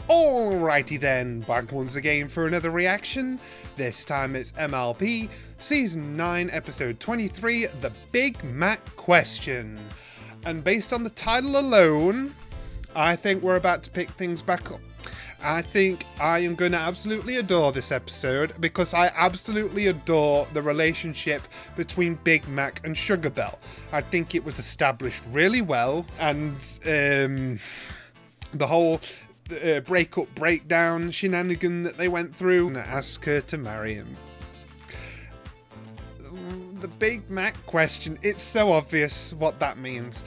Alrighty then, back once again for another reaction. This time it's MLB Season 9, Episode 23, The Big Mac Question. And based on the title alone, I think we're about to pick things back up. I think I am going to absolutely adore this episode because I absolutely adore the relationship between Big Mac and Sugar Belle. I think it was established really well, and the whole breakup breakdown shenanigan that they went through and ask her to marry him. The Big Mac question, it's so obvious what that means.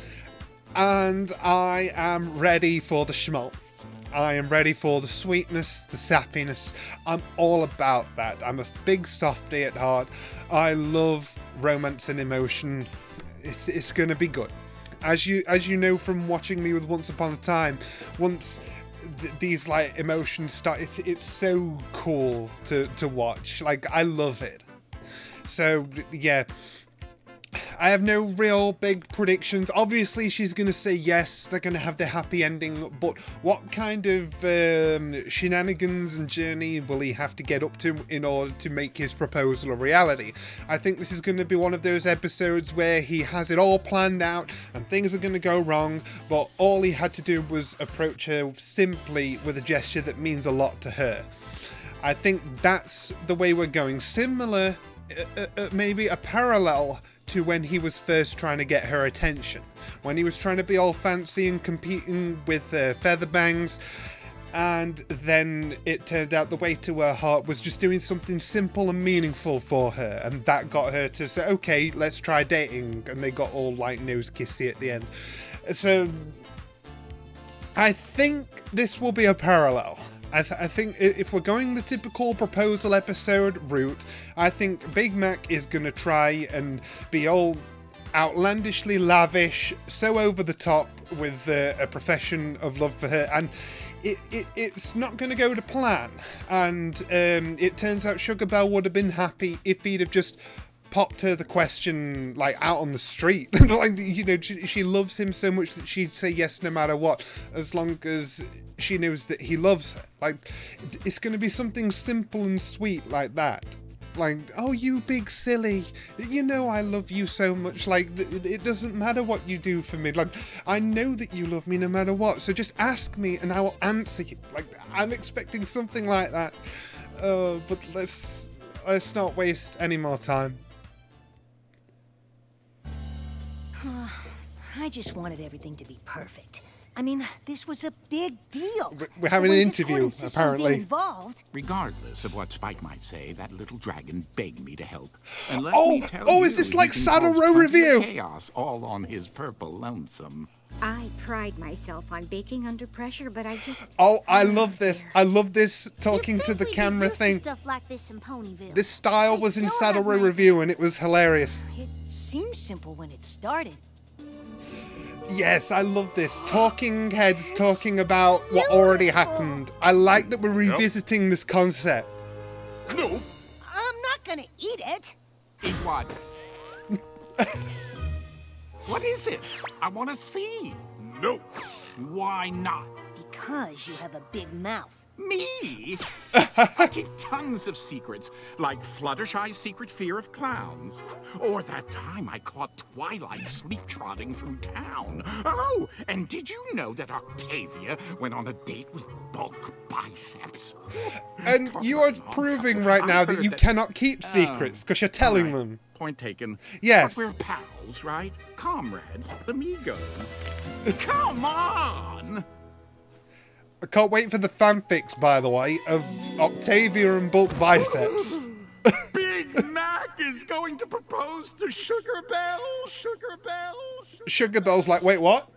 And I am ready for the schmaltz. I am ready for the sweetness, the sappiness. I'm all about that. I'm a big softie at heart. I love romance and emotion. It's gonna be good. As you know from watching me with Once Upon a Time, once these like emotions start, it's so cool to watch. Like, I love it. So yeah, I have no real big predictions. Obviously she's gonna say yes, they're gonna have the happy ending, but what kind of shenanigans and journey will he have to get up to in order to make his proposal a reality? I think this is going to be one of those episodes where he has it all planned out and things are going to go wrong, but all he had to do was approach her simply with a gesture that means a lot to her. I think that's the way we're going. Similar, maybe a parallel to when he was first trying to get her attention. When he was trying to be all fancy and competing with feather bangs, and then it turned out the way to her heart was just doing something simple and meaningful for her, and that got her to say, okay, let's try dating, and they got all like nose kissy at the end. So I think this will be a parallel. I think if we're going the typical proposal episode route, I think Big Mac is going to try and be all outlandishly lavish, so over the top with a profession of love for her, and it's not going to go to plan. And it turns out Sugar Belle would have been happy if he'd have just popped her the question like out on the street. Like, you know, she loves him so much that she'd say yes no matter what, as long as she knows that he loves her. Like, it's going to be something simple and sweet like that. Like, oh, you big silly, you know I love you so much. Like, it doesn't matter what you do for me. Like, I know that you love me no matter what, so just ask me and I will answer you. Like, I'm expecting something like that. But let's not waste any more time. I just wanted everything to be perfect. I mean, this was a big deal. We're having an interview, apparently. Regardless of what Spike might say, that little dragon begged me to help. And let me tell you, is this like Saddle Row Review? Chaos all on his purple lonesome. I pride myself on baking under pressure, but I just... Oh, I love this. I love this talking to the camera thing. Stuff like this in Ponyville. This style was in Saddle Row Review and it was hilarious. It seemed simple when it started. Yes, I love this. Talking heads talking about what already happened. I like that we're revisiting this concept. No. I'm not gonna eat it. Eat what? What is it? I want to see. No. Why not? Because you have a big mouth. Me? I keep tons of secrets, like Fluttershy's secret fear of clowns. Or that time I caught Twilight sleep-trotting through town. Oh, and did you know that Octavia went on a date with Bulk Biceps? And you are proving right now that you cannot keep secrets, because you're telling them. Point taken. Yes. But we're pals, right? Comrades, amigos. Come on! I can't wait for the fanfics, by the way, of Octavia and Bulk Biceps. Big Mac is going to propose to Sugar Belle. Sugar Belle. Sugar Belle's like, wait, what?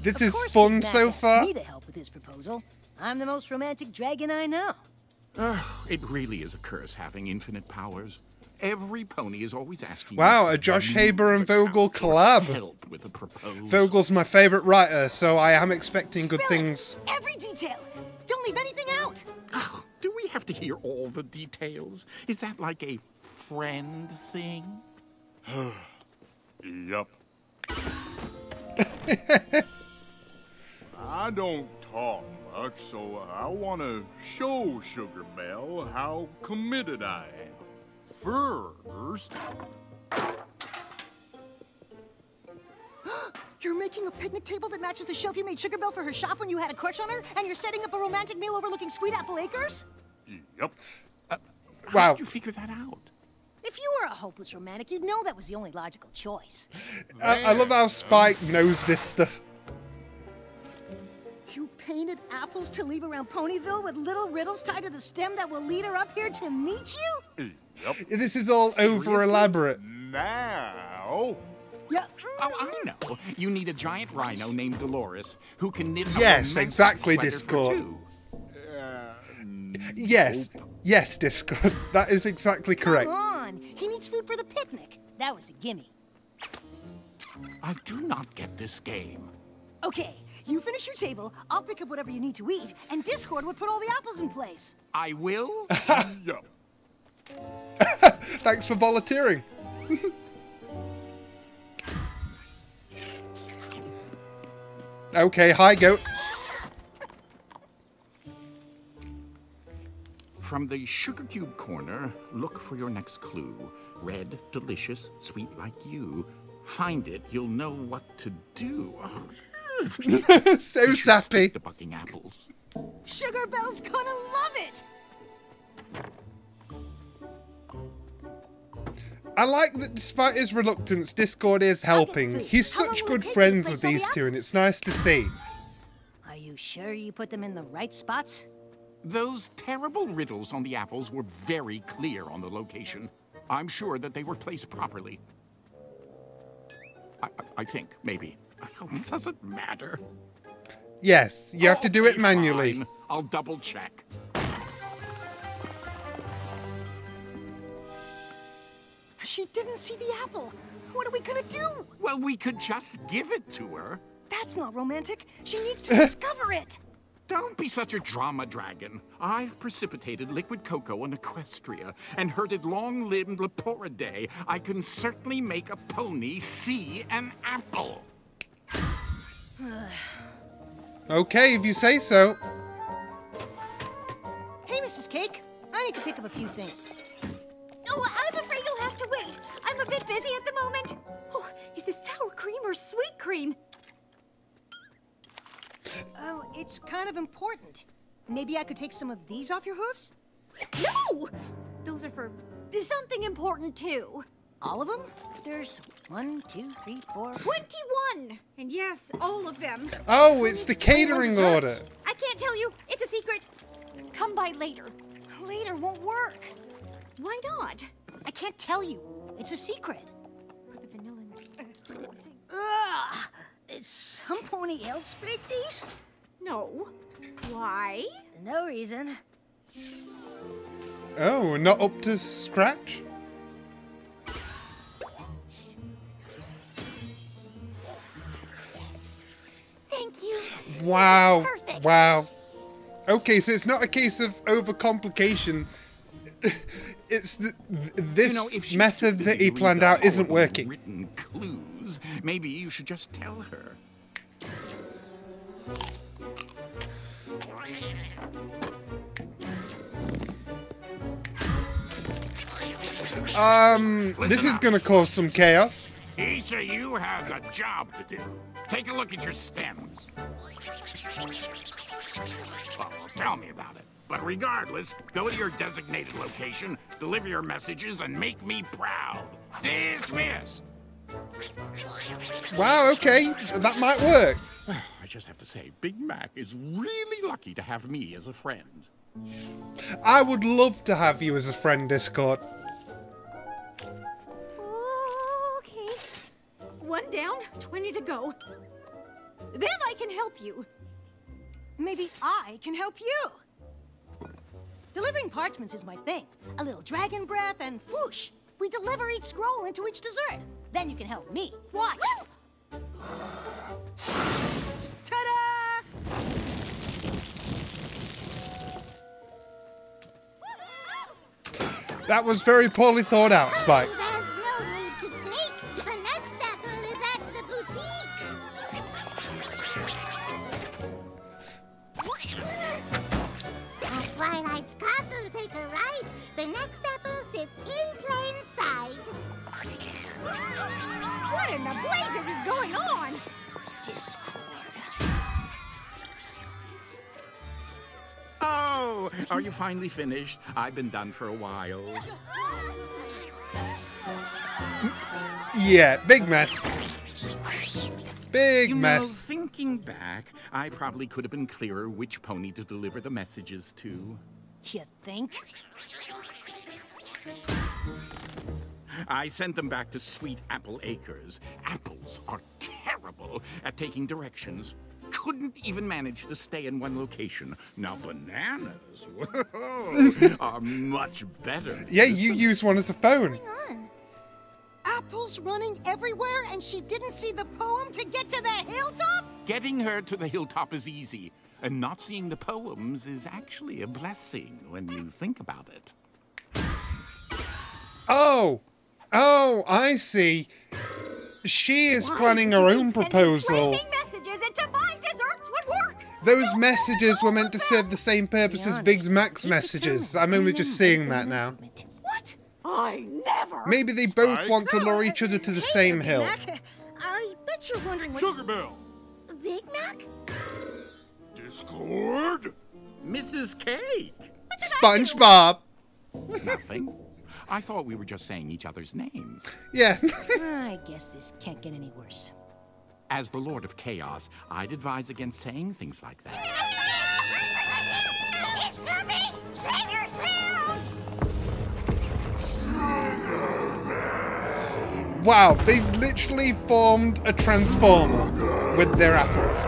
This Of is course fun Big Mac so asked far. me to help with his proposal. I'm the most romantic dragon I know. It really is a curse having infinite powers. Every pony is always asking. Wow, you a Josh to Haber move and the Vogel couch or collab. Help with a proposal. Vogel's my favourite writer, so I am expecting good Spill it. things. Every detail. Don't leave anything out. Oh, do we have to hear all the details? Is that like a friend thing? Yup. I don't talk much, so I want to show Sugar Belle how committed I am. First, You're making a picnic table that matches the shelf you made Sugar Belle for her shop when you had a crush on her, and you're setting up a romantic meal overlooking Sweet Apple Acres? yup. How Wow. did you figure that out? If you were a hopeless romantic, you'd know that was the only logical choice. I love how Spike knows this stuff. You painted apples to leave around Ponyville with little riddles tied to the stem that will lead her up here to meet you? Yup. This is all over elaborate. Now, Yeah. Oh, I know. You need a giant rhino named Dolores who can knit a Yes, romantic exactly, sweater Discord. for two. Yes, yes, Discord. That is exactly correct. Come on. He needs food for the picnic. That was a gimme. I do not get this game. Okay, you finish your table, I'll pick up whatever you need to eat, and Discord would put all the apples in place. I will. yup. Thanks for volunteering. Okay, hi, goat. From the sugar cube corner, look for your next clue. Red, delicious, sweet like you. Find it, you'll know what to do. So Be sure to sappy. stick to bucking apples. Sugar Belle's gonna love it! I like that despite his reluctance, Discord is helping. He's How long such will it good take to friends replace with all the these two, and apples? it's nice to see. Are you sure you put them in the right spots? Those terrible riddles on the apples were very clear on the location. I'm sure that they were placed properly. I think, maybe. It doesn't matter. Yes, you have to do it Okay, manually. fine. I'll double check. She didn't see the apple. What are we gonna do? Well, we could just give it to her. That's not romantic. She needs to discover it. Don't be such a drama dragon. I've precipitated liquid cocoa on Equestria and herded long-limbed Leporidae. I can certainly make a pony see an apple. Okay, if you say so. Hey, Mrs. Cake. I need to pick up a few things. Oh, I'm afraid you'll have to wait. I'm a bit busy at the moment. Oh, is this sour cream or sweet cream? Oh, it's kind of important. Maybe I could take some of these off your hooves? No! Those are for something important, too. All of them? There's 1, 2, 3, 4. 21! And yes, all of them. Oh, it's the Explain our catering desserts. order. I can't tell you. It's a secret. Come by later. Later won't work. Why not? I can't tell you. It's a secret. Put the vanilla in. Ugh! Did some pony else make these? No. Why? No reason. Oh, not up to scratch? Thank you. Wow. Perfect. Wow. Okay, so it's not a case of overcomplication. It's this You know, if she's method too that busy he doing planned the out isn't horrible working. Written clues. Maybe you should just tell her. This Listen is up. gonna cause some chaos. Each of you has a job to do. Take a look at your stems. Well, tell me about it. But regardless, go to your designated location, deliver your messages, and make me proud. Dismissed. Wow, okay, that might work. I just have to say, Big Mac is really lucky to have me as a friend. I would love to have you as a friend, Discord. Okay. 1 down, 20 to go. Then I can help you. Maybe I can help you. Delivering parchments is my thing. A little dragon breath and whoosh. We deliver each scroll into each dessert. Then you can help me. Watch. Ta-da! That was very poorly thought out, Spike. There's no need to sneak. The next apple is at the boutique. At Twilight's castle, take a right. The next apple sits in plain sight. What in the blazes is going on? Oh, are you finally finished? I've been done for a while. Yeah, big mess. Big You know, mess. thinking back, I probably could have been clearer which pony to deliver the messages to. You think? I sent them back to Sweet Apple Acres. Apples are terrible at taking directions. Couldn't even manage to stay in one location. Now bananas are much better. Yeah, you use one as a phone. Apples running everywhere and she didn't see the poem to get to the hilltop? Getting her to the hilltop is easy, and not seeing the poems is actually a blessing when you think about it. Oh, I see. She is planning her own proposal. Flaming messages into my desserts would work. Those messages were meant to serve the same purpose as Big Mac's messages. I'm only just seeing that now. What? I never. Maybe they both want to lure each other to the same hill. Mac, I bet you're wondering what... Sugar Belle! Big Mac? Discord? Mrs. Cake! SpongeBob. Nothing. I thought we were just saying each other's names. Yeah. I guess this can't get any worse. As the Lord of Chaos, I'd advise against saying things like that. It's coming! Save yourself! Wow, they literally formed a transformer with their apples.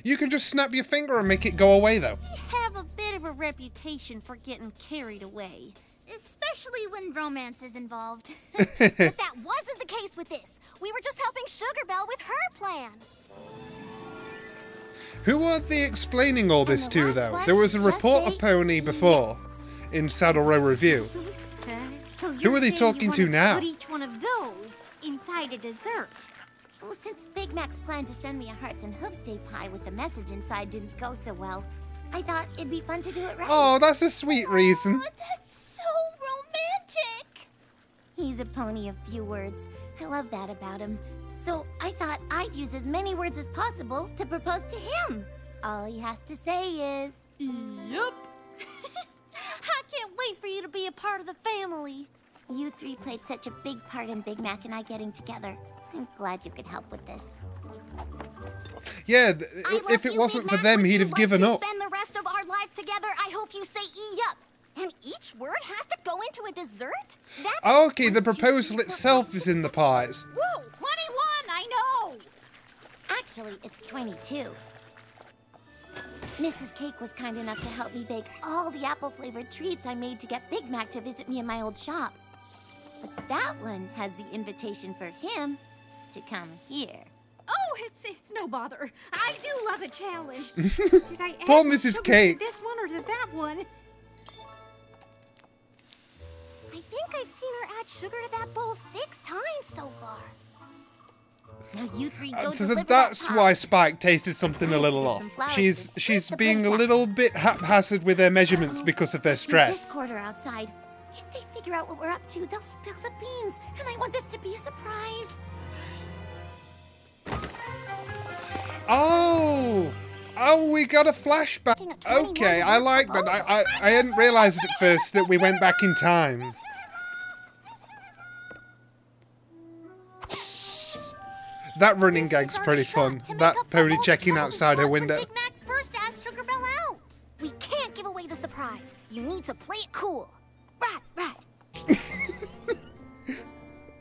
You can just snap your finger and make it go away, though. We have a bit of a reputation for getting carried away, especially when romance is involved. But that wasn't the case with this. We were just helping Sugar Belle with her plan. Who are they explaining all this And the to, last though? one There was a just reporter say pony before in Saddle Row Review. So Who are they talking to now? Put each one of those inside a dessert. Well, since Big Mac's plan to send me a Hearts and Hooves Day pie with the message inside didn't go so well, I thought it'd be fun to do it right. Oh, that's a sweet reason. Oh, that's so romantic! He's a pony of few words. I love that about him. So I thought I'd use as many words as possible to propose to him. All he has to say is... Yup. I can't wait for you to be a part of the family. You three played such a big part in Big Mac and I getting together. I'm glad you could help with this. Yeah, I love if it you, wasn't Big for Mac. them, Would he'd you have like given to up. Spend the rest of our lives together. I hope you say E-up. And each word has to go into a dessert? That's... Oh, okay, the proposal itself is in the pies. Whoa, 21, I know. Actually, it's 22. Mrs. Cake was kind enough to help me bake all the apple-flavored treats I made to get Big Mac to visit me in my old shop. But that one has the invitation for him to come here. Oh, it's no bother. I do love a challenge. Did I add Poor the Mrs. sugar Cake. to this one or to that one? I think I've seen her add sugar to that bowl 6 times so far. Now you three go So deliver that's that why pie. Spike tasted something a little Get off. some flowers She's to she's spruce the being a place up. little bit haphazard with her measurements because of their stress. Discord are outside. If they figure out what we're up to, they'll spill the beans, and I want this to be a surprise. Oh, we got a flashback. Okay, I like that. I hadn't realised at first that we went back in time. That running gag's pretty fun. That pony checking outside her window. Big Mac first asked Sugar Belle out. We can't give away the surprise. You need to play it cool. Right.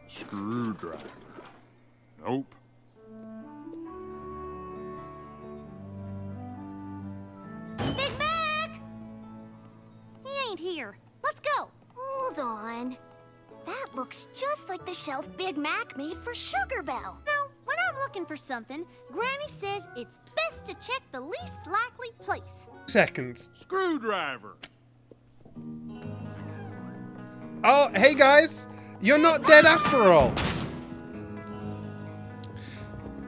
Screwdriver. one. That looks just like the shelf Big Mac made for Sugar Belle. No, when I'm looking for something, Granny says it's best to check the least likely place. Seconds. Screwdriver. Oh, hey guys, you're not dead after all.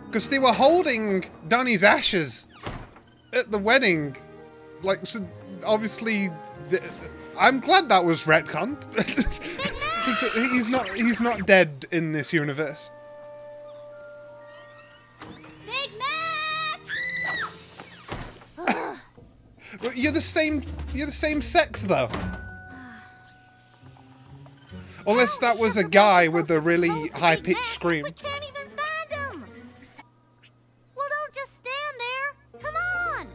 Because they were holding Donnie's ashes at the wedding. Like, so obviously, I'm glad that was retconned. He's not dead in this universe. Big Mac! But you're the same sex though. Unless that was a guy with a really high-pitched scream. We can't even find him. Well, don't just stand there. Come on.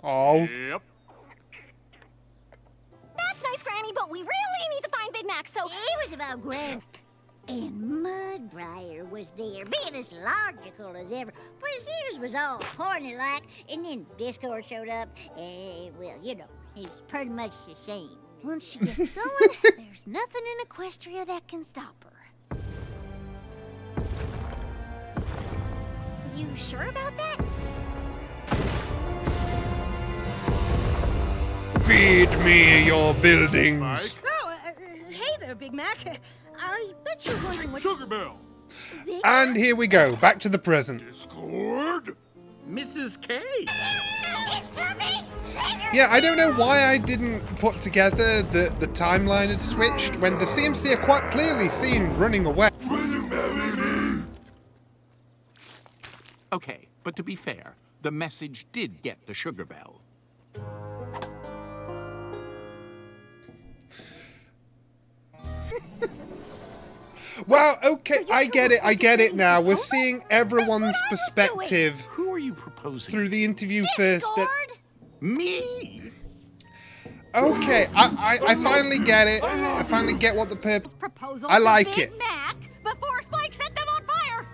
Oh. Yep. That's nice, Granny, but we really need to find Big Mac, so... It was about Granny. And Mudbriar was there, being as logical as ever. But his ears was all pointed like, and then Discord showed up, and, well, you know, it's pretty much the same. Once she gets going, there's nothing in Equestria that can stop her. You sure about that? Feed me your buildings. Spike. Oh, hey there, Big Mac. I bet you're wondering what... Sugar Belle. And here we go, back to the present. Discord. Mrs. K. It's for me! Yeah, I don't know why I didn't put together the timeline had switched when the CMC are quite clearly seen running away. Okay, but to be fair, the message did get to Sugar Belle. Wow, okay, I get it now. We're seeing everyone's perspective Who are you proposing? through the interview first. Me? Okay, I finally get it. I finally get what the purpose. Proposal I to like Big it. Mac before Spike set them on fire.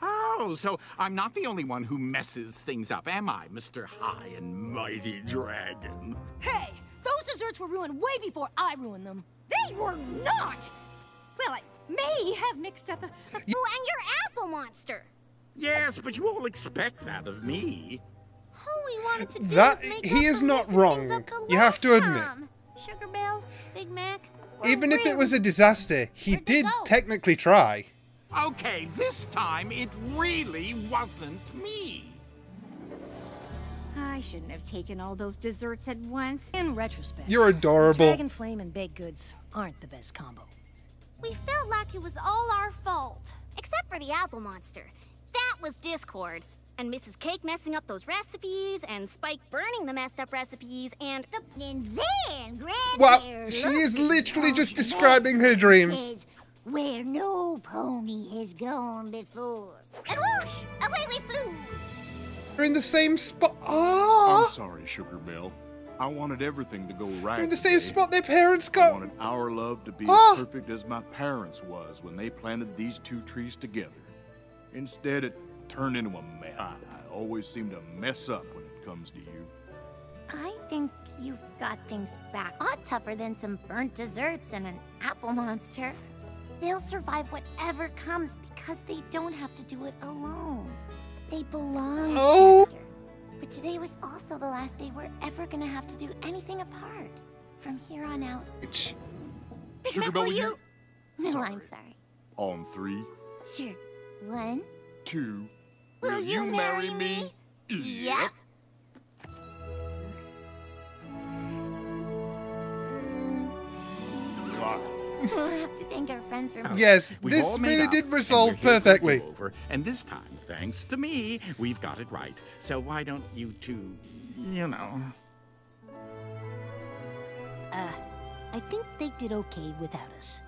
Oh, so I'm not the only one who messes things up, am I, Mr. High and Mighty Dragon? Hey, those desserts were ruined way before I ruined them. They were not. Well, I may have mixed up a... Oh, and your apple monster. Yes, but you all expect that of me. All we wanted to do That- was make he up is for not messing wrong. things up the You have to last admit. time. Sugar Belle, Big Mac. we're Even if it was a really- disaster, he Where'd they did go? technically try. Okay, this time it really wasn't me. I shouldn't have taken all those desserts at once. In retrospect, You're adorable. Dragon Flame and baked goods aren't the best combo. We felt like it was all our fault. Except for the apple monster. That was Discord. And Mrs. Cake messing up those recipes, and Spike burning the messed up recipes, and... And then Granny Well, there she looked is at literally just Pony describing her dreams. says, where no pony has gone before. And whoosh! Away we flew! They're in the same spot. I'm Oh, sorry, Sugar Belle. I wanted everything to go right. they're in the same today. spot their parents I got. wanted our love to be Ah. as perfect as my parents was when they planted these two trees together. Instead, it turned into a mess. I always seem to mess up when it comes to you. I think you've got things back a lot tougher than some burnt desserts and an apple monster. They'll survive whatever comes because they don't have to do it alone. They belong Oh. together. But today was also the last day we're ever gonna have to do anything apart. From here on out. Sugar Mac, Belle, will will you? No, Sorry. I'm sorry. On 3, Sure. 1. 2. Will you marry me? Yep. Fine. We'll have to thank our friends for Yes, We've this all made really up, did and resolve we're here for a perfectly. do-over, and this time, thanks to me, we've got it right. So why don't you two, you know... I think they did okay without us.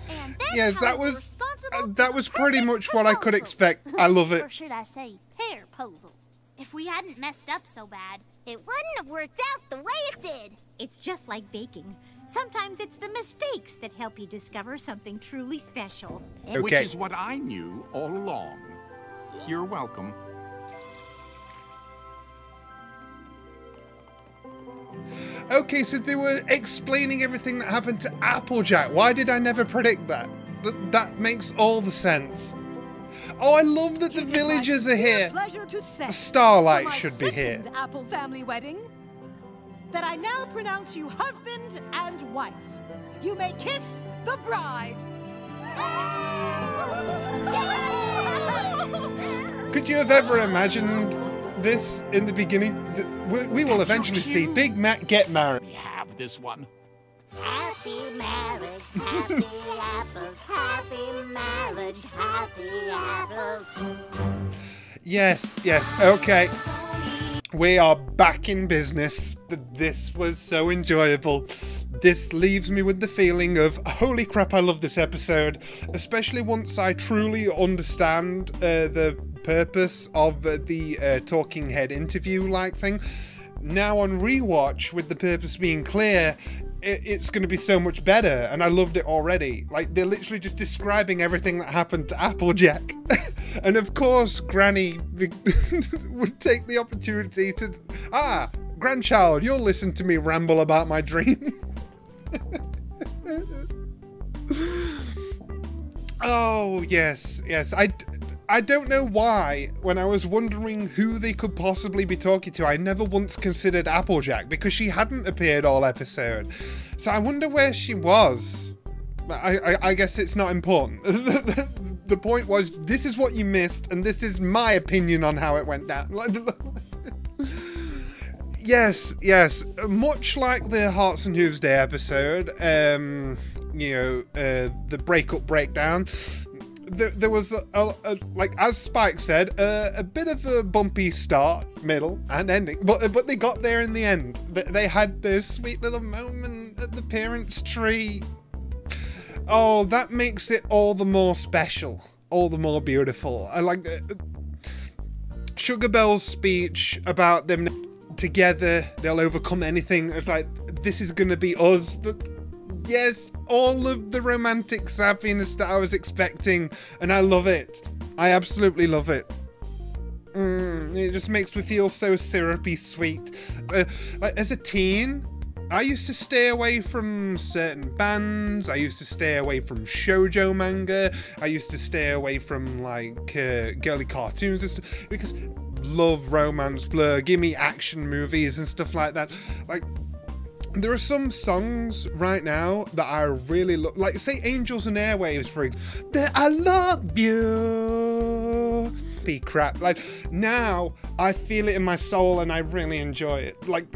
And that's Yes, how that we're was responsible that for was the pretty perfect much what I could proposal. expect. I love Or it. should I say, pear-posal? If we hadn't messed up so bad, it wouldn't have worked out the way it did. It's just like baking. Sometimes it's the mistakes that help you discover something truly special. Which Okay. is what I knew all along. You're welcome. Okay, so they were explaining everything that happened to Applejack. Why did I never predict that? That makes all the sense. Oh, I love that the villagers are here. Pleasure to say Starlight for my should be here. second Apple family wedding, that I now pronounce you husband and wife. You may kiss the bride. Could you have ever imagined this in the beginning? We will eventually see Big Mac get married. We have this one. Happy marriage, happy apples, happy marriage, happy apples. Yes, okay. We are back in business. This was so enjoyable. This leaves me with the feeling of, holy crap, I love this episode. Especially once I truly understand the purpose of the talking head interview-like thing. Now on rewatch, with the purpose being clear, it's going to be so much better, and I loved it already. Like, they're literally just describing everything that happened to Applejack. And of course, Granny would take the opportunity to... grandchild, you'll listen to me ramble about my dream. Oh, yes. I don't know why, when I was wondering who they could possibly be talking to, I never once considered Applejack, because she hadn't appeared all episode. So I wonder where she was. I guess it's not important. The point was, this is what you missed, and this is my opinion on how it went down. Yes. Much like the Hearts and Hooves Day episode, the breakdown, there was, like as Spike said, a bit of a bumpy start, middle, and ending, but they got there in the end. They had this sweet little moment at the parents' tree. Oh, that makes it all the more special, all the more beautiful. I like Sugar Bell's speech about them together, they'll overcome anything. It's like, this is gonna be us. Yes, all of the romantic savviness that I was expecting, and I love it. I absolutely love it. It just makes me feel so syrupy sweet. Like, as a teen, I used to stay away from certain bands. I used to stay away from shoujo manga. I used to stay away from, like, girly cartoons and stuff, because love romance blur, give me action movies and stuff like that. Like, there are some songs right now that I really love, like, say Angels and Airwaves, for example. That I love you. Be crap. Like, now I feel it in my soul and I really enjoy it. Like,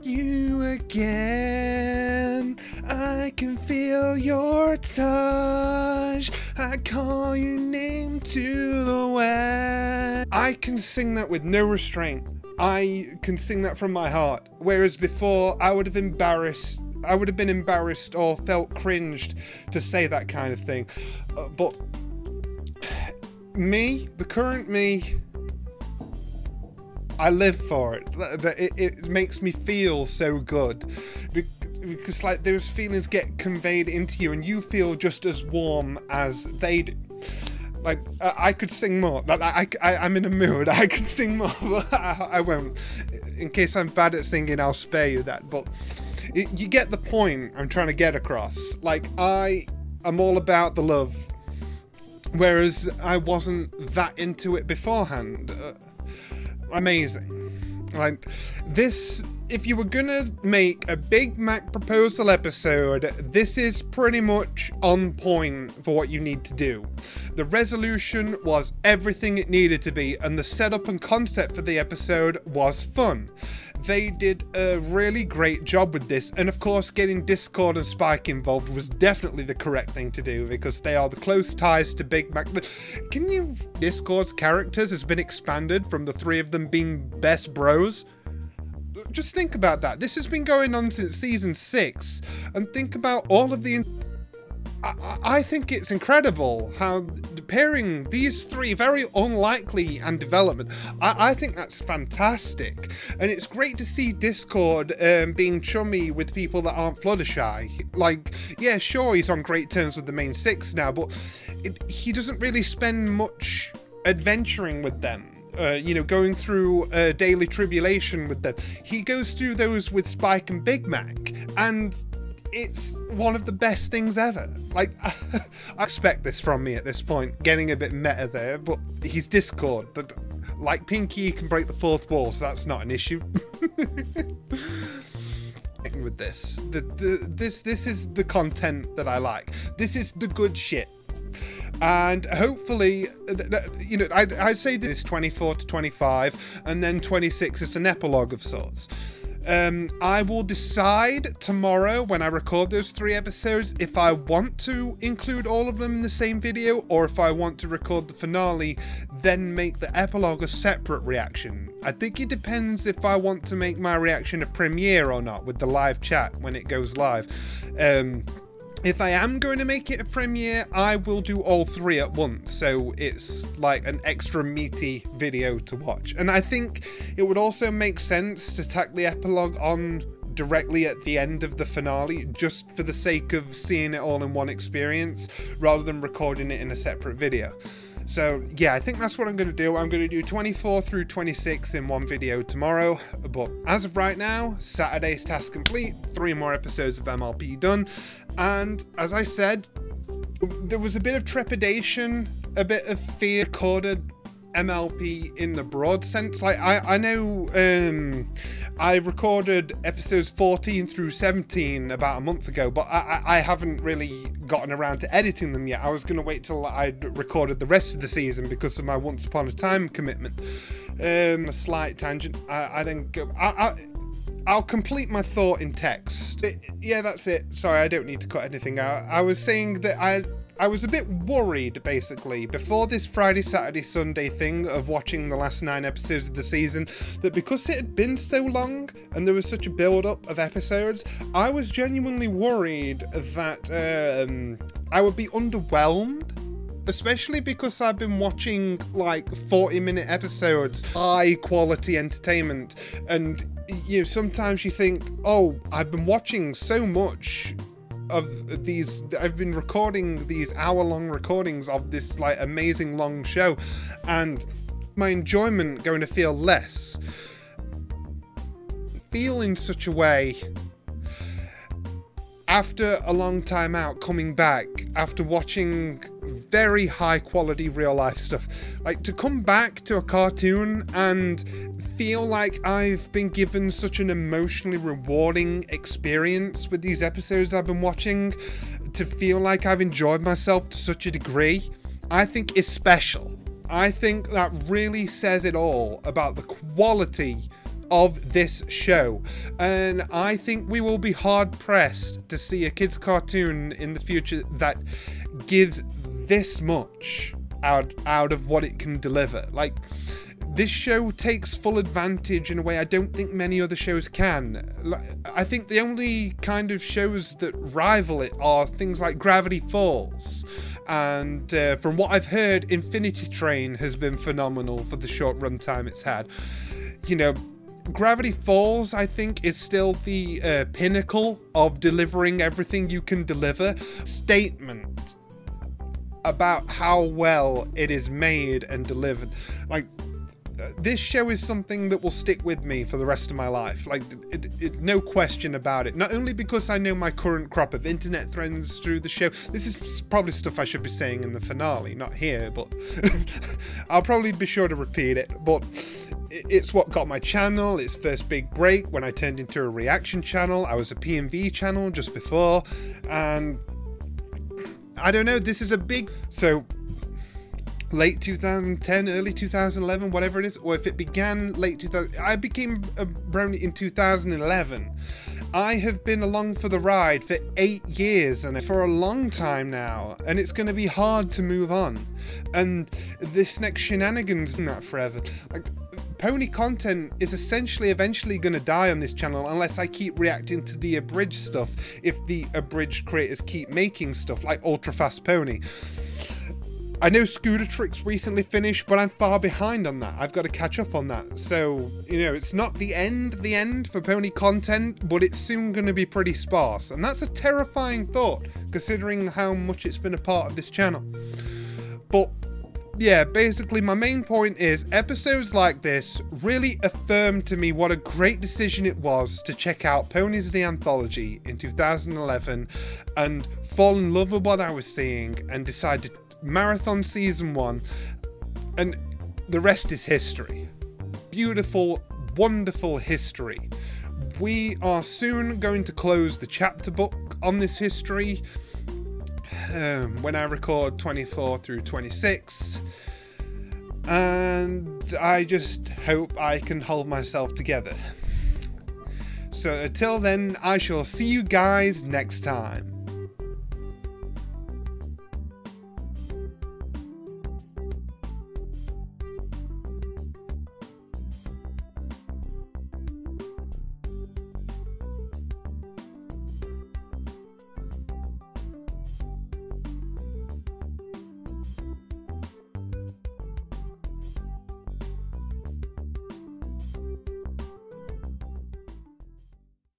you again, I can feel your touch, I call your name to the west. I can sing that with no restraint. I can sing that from my heart. Whereas before, I would have been embarrassed or felt cringed to say that kind of thing. But me, the current me, I live for it. It makes me feel so good. Because, like, those feelings get conveyed into you and you feel just as warm as they do. Like, I could sing more. I'm in a mood. I could sing more, but I won't. In case I'm bad at singing, I'll spare you that. But you get the point I'm trying to get across. Like, I am all about the love, whereas I wasn't that into it beforehand. Amazing. Like, this... If you were gonna make a Big Mac proposal episode, this is pretty much on point for what you need to do. The resolution was everything it needed to be, and the setup and concept for the episode was fun. They did a really great job with this, and of course getting Discord and Spike involved was definitely the correct thing to do, because they are the close ties to Big Mac. Discord's characters has been expanded from the three of them being best bros. Just think about that. This has been going on since season 6, and think about all of the... I think it's incredible how pairing these three, very unlikely and development, I think that's fantastic. And it's great to see Discord being chummy with people that aren't Fluttershy. Like, yeah, sure, he's on great terms with the main 6 now, but he doesn't really spend much adventuring with them. you know, going through daily tribulation with them. He goes through those with Spike and Big Mac, and it's one of the best things ever. Like, I expect this from me at this point, getting a bit meta there, but he's Discord. But like Pinky, he can break the fourth wall, so that's not an issue. With this, this is the content that I like. This is the good shit. And hopefully, you know, I'd say this 24 to 25, and then 26 is an epilogue of sorts. I will decide tomorrow when I record those 3 episodes if I want to include all of them in the same video, or if I want to record the finale, then make the epilogue a separate reaction. I think it depends if I want to make my reaction a premiere or not with the live chat when it goes live. If I am going to make it a premiere, I will do all 3 at once, so it's like an extra meaty video to watch. And I think it would also make sense to tack the epilogue on directly at the end of the finale, just for the sake of seeing it all in one experience, rather than recording it in a separate video. So yeah, I think that's what I'm going to do. I'm going to do 24 through 26 in one video tomorrow, but as of right now, Saturday's task complete, 3 more episodes of MLP done, and as I said, there was a bit of trepidation, a bit of fear recorded MLP in the broad sense. Like, I know I recorded episodes 14 through 17 about a month ago, but I haven't really gotten around to editing them yet. I was going to wait till I'd recorded the rest of the season because of my Once Upon a Time commitment. A slight tangent. I'll complete my thought in text. Yeah, that's it. Sorry, I don't need to cut anything out. I was saying that I was a bit worried, basically, before this Friday, Saturday, Sunday thing of watching the last 9 episodes of the season, that because it had been so long and there was such a build-up of episodes, I was genuinely worried that I would be underwhelmed. Especially because I've been watching like 40-minute episodes, high quality entertainment, and you know, sometimes you think, oh, I've been watching so much of these, I've been recording these hour-long recordings of this like amazing long show, and my enjoyment going to feel less. Feel in such a way after a long time out, coming back after watching very high quality real life stuff, like to come back to a cartoon and feel like I've been given such an emotionally rewarding experience with these episodes I've been watching, to feel like I've enjoyed myself to such a degree, I think is special. I think that really says it all about the quality of this show, and I think we will be hard pressed to see a kids cartoon in the future that gives this much out of what it can deliver. Like, this show takes full advantage in a way I don't think many other shows can. I think the only kind of shows that rival it are things like Gravity Falls, and from what I've heard, Infinity Train has been phenomenal for the short runtime it's had. You know, Gravity Falls, I think, is still the pinnacle of delivering everything you can deliver. Statement about how well it is made and delivered. Like, this show is something that will stick with me for the rest of my life. Like, no question about it. Not only because I know my current crop of internet friends through the show. This is probably stuff I should be saying in the finale, not here, but I'll probably be sure to repeat it. But it's what got my channel its first big break when I turned into a reaction channel. I was a PMV channel just before, and I don't know, this is a big... So, late 2010, early 2011, whatever it is, or if it began late 2000, I became a brony in 2011. I have been along for the ride for 8 years, and for a long time now, and it's going to be hard to move on. And this next shenanigans in that forever. Like, pony content is essentially eventually going to die on this channel unless I keep reacting to the abridged stuff, if the abridged creators keep making stuff like Ultra Fast Pony. I know Scooter Tricks recently finished, but I'm far behind on that. I've got to catch up on that. So, you know, it's not the end for pony content, but it's soon going to be pretty sparse. And that's a terrifying thought, considering how much it's been a part of this channel. But yeah, basically my main point is episodes like this really affirmed to me what a great decision it was to check out Ponies the Anthology in 2011 and fall in love with what I was seeing and decide to marathon season 1, and the rest is history. Beautiful, wonderful history. We are soon going to close the chapter book on this history when I record 24 through 26, and I just hope I can hold myself together. So until then, I shall see you guys next time.